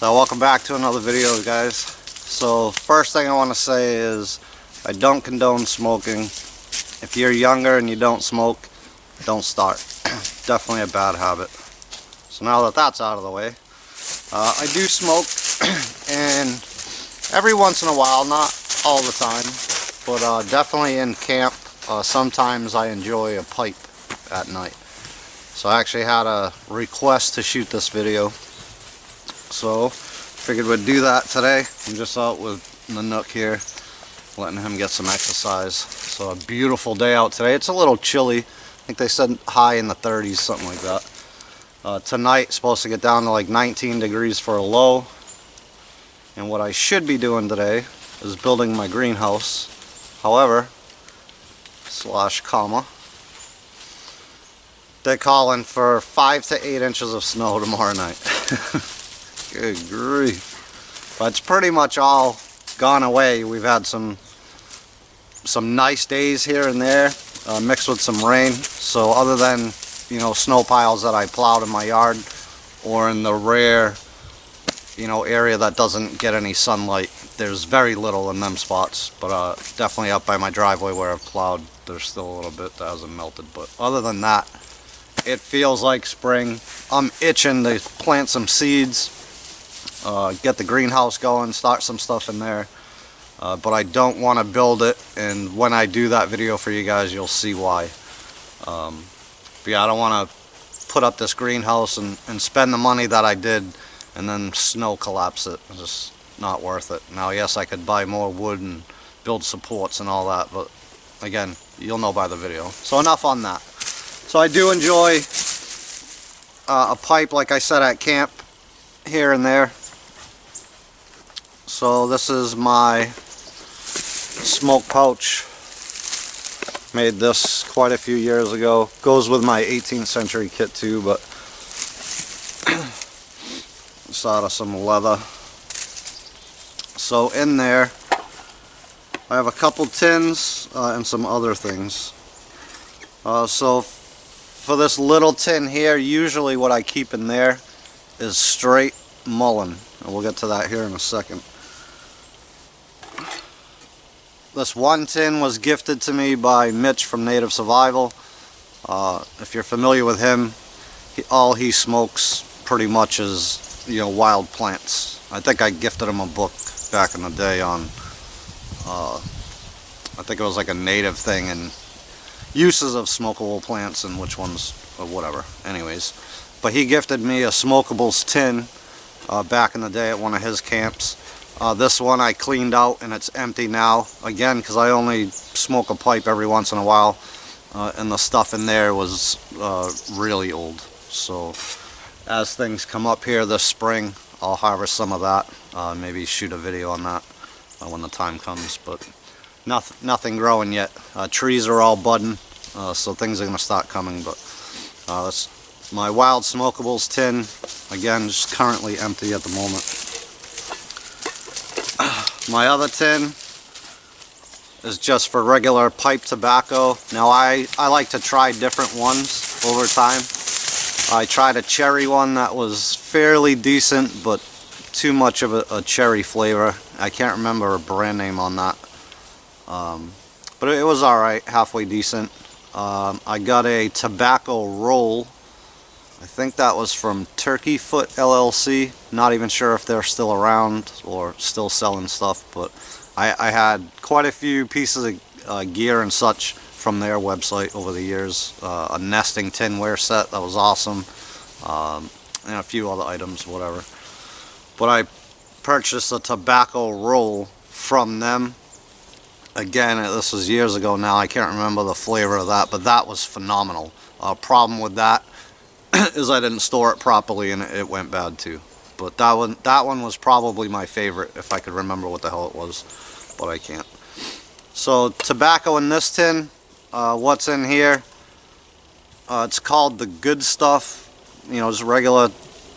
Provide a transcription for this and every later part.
So welcome back to another video, guys. So first thing I want to say is I don't condone smoking. If you're younger and you don't smoke, don't start. Definitely a bad habit. So now that that's out of the way, I do smoke and every once in a while, not all the time, but definitely in camp, sometimes I enjoy a pipe at night. So I actually had a request to shoot this video, so figured we'd do that today. I'm just out with the Nook here, letting him get some exercise. So a beautiful day out today. It's a little chilly. I think they said high in the 30s, something like that. Tonight supposed to get down to like 19 degrees for a low. And what I should be doing today is building my greenhouse. However, /comma, they're calling for 5 to 8 inches of snow tomorrow night. Good grief. But it's pretty much all gone away. We've had some nice days here and there, mixed with some rain. So other than, you know, snow piles that I plowed in my yard, or in the rare, you know, area that doesn't get any sunlight, there's very little in them spots. But definitely up by my driveway where I've plowed, there's still a little bit that hasn't melted. But other than that, it feels like spring. I'm itching to plant some seeds, get the greenhouse going, start some stuff in there. But I don't want to build it, and when I do that video for you guys, you'll see why. But yeah, I don't want to put up this greenhouse and spend the money that I did and then snow collapse it. It's just not worth it. Now, yes, I could buy more wood and build supports and all that, but again, you'll know by the video. So enough on that. So I do enjoy a pipe, like I said, at camp here and there. So this is my smoke pouch. Made this quite a few years ago. Goes with my 18th century kit too, but it's out of some leather. So in there I have a couple tins and some other things. So for this little tin here, usually what I keep in there is straight mullein, and we'll get to that here in a second. This one tin was gifted to me by Mitch from Native Survival. If you're familiar with him, all he smokes pretty much is, you know, wild plants. I think I gifted him a book back in the day on, I think it was like a native thing and uses of smokable plants and which ones, or whatever. Anyways, but he gifted me a smokables tin back in the day at one of his camps. This one I cleaned out and it's empty now, again because I only smoke a pipe every once in a while, and the stuff in there was really old. So as things come up here this spring, I'll harvest some of that, maybe shoot a video on that when the time comes. But nothing growing yet. Trees are all budding, so things are going to start coming. But that's my wild smokables tin, again just currently empty at the moment. My other tin is just for regular pipe tobacco. Now I like to try different ones over time. I tried a cherry one that was fairly decent, but too much of a cherry flavor. I can't remember a brand name on that. But it was alright, halfway decent. I got a tobacco roll. I think that was from Turkey Foot LLC. Not even sure if they're still around or still selling stuff, but I had quite a few pieces of gear and such from their website over the years. A nesting tinware set that was awesome, and a few other items, whatever. But I purchased a tobacco roll from them. Again, this was years ago now. I can't remember the flavor of that, but that was phenomenal. Problem with that is I didn't store it properly and it went bad too. But that one was probably my favorite, if I could remember what the hell it was, but I can't. So tobacco in this tin, what's in here? It's called the Good Stuff. You know, just regular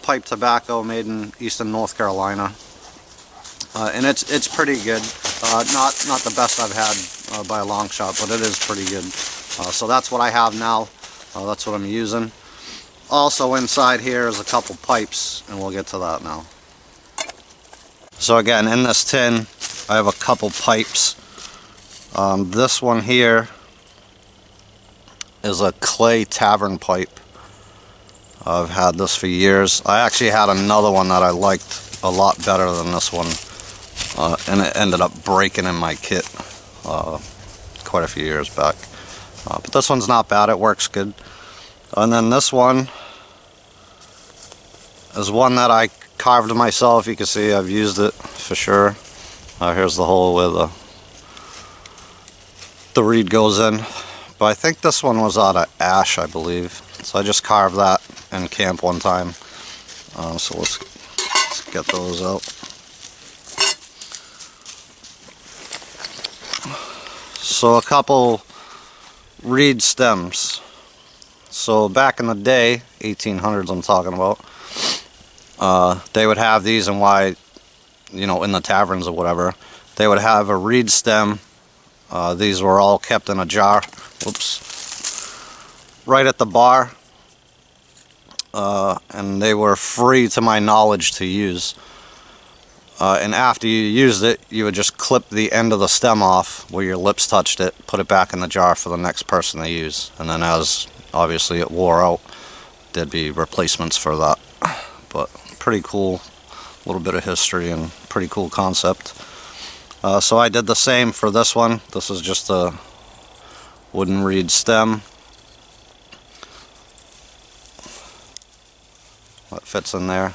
pipe tobacco made in Eastern North Carolina, and it's pretty good. Not the best I've had by a long shot, but it is pretty good. So that's what I have now. That's what I'm using. Also inside here is a couple pipes, and we'll get to that now. So again, in this tin, I have a couple pipes. This one here is a clay tavern pipe. I've had this for years. I actually had another one that I liked a lot better than this one, and it ended up breaking in my kit quite a few years back. But this one's not bad, it works good. And then this one is one that I carved myself. You can see I've used it for sure. Here's the hole where the reed goes in. But I think this one was out of ash, I believe. So I just carved that in camp one time. So let's get those out. So a couple reed stems. So back in the day, 1800s I'm talking about, they would have these, and why, you know, in the taverns or whatever, they would have a reed stem. These were all kept in a jar. Whoops. Right at the bar. And they were free, to my knowledge, to use. And after you used it, you would just clip the end of the stem off where your lips touched it, put it back in the jar for the next person to use. And then as, obviously, it wore out, there'd be replacements for that. But pretty cool, little bit of history and pretty cool concept. So I did the same for this one. This is just a wooden reed stem. That fits in there.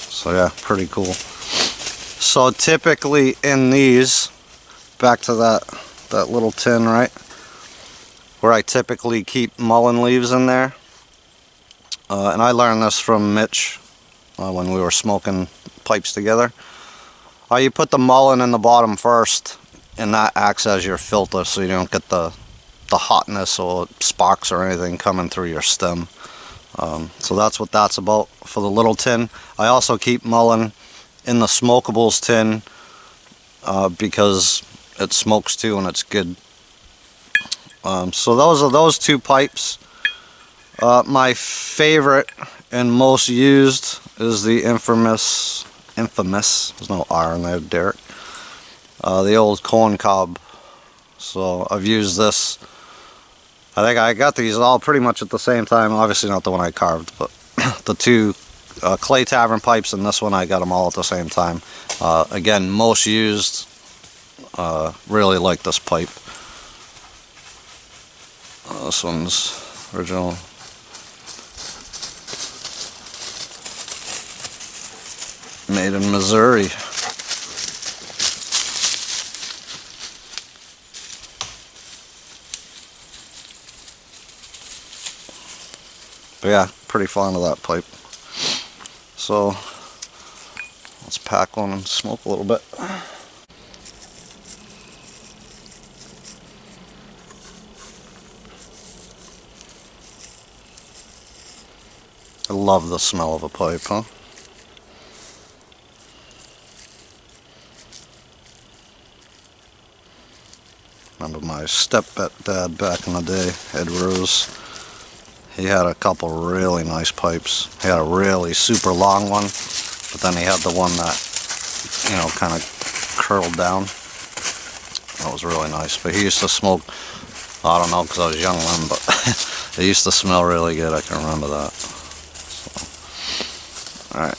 So yeah, pretty cool. So typically in these, back to that little tin, right, where I typically keep mullein leaves in there, and I learned this from Mitch when we were smoking pipes together. You put the mullein in the bottom first, and that acts as your filter, so you don't get the hotness or sparks or anything coming through your stem. So that's what that's about for the little tin. I also keep mullein in the smokables tin because it smokes too and it's good. So those are those two pipes. My favorite and most used is the infamous, there's no R in there, Derek, the old corn cob. So I've used this. I think I got these all pretty much at the same time. Obviously not the one I carved, but the two clay tavern pipes and this one, I got them all at the same time. Again, most used. Really like this pipe. This one's original. Made in Missouri. But yeah, pretty fond of that pipe. So let's pack one and smoke a little bit. I love the smell of a pipe, huh? Remember my stepdad back in the day, Ed Rose. He had a couple really nice pipes. He had a really super long one, but then he had the one that, you know, kind of curled down. That was really nice. But he used to smoke, I don't know, because I was young then, but it used to smell really good. I can remember that. So, alright.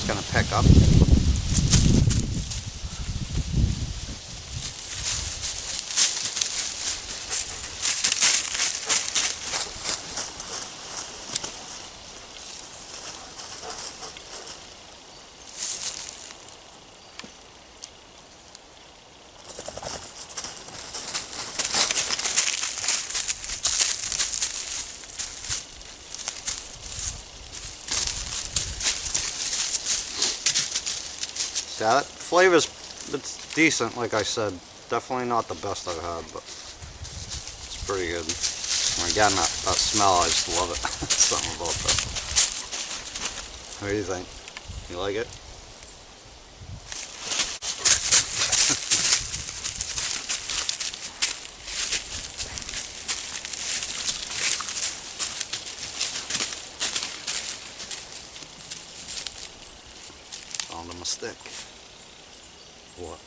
Going to pick up. That flavor's it's decent, like I said. Definitely not the best I've had, but it's pretty good. And again, that smell, I just love it. Something about that. What do you think? You like it? Found a mistake. What?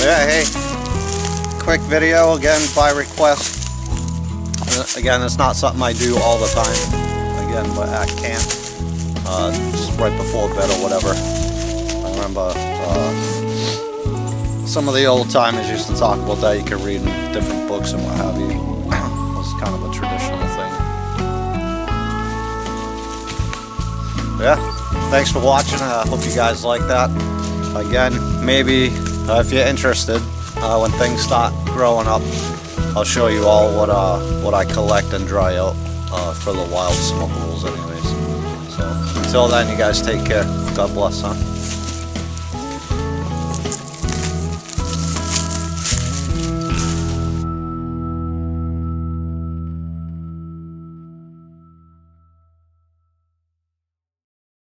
Yeah, hey, quick video again by request. Again, it's not something I do all the time. Again, but at camp, just right before bed or whatever. I remember some of the old timers used to talk about that. You could read in different books and what have you. It was kind of a traditional thing. Yeah, thanks for watching. I hope you guys like that. Again, maybe if you're interested, when things start growing up, I'll show you all what I collect and dry out for the wild smokables anyways. So until then, you guys take care. God bless, huh?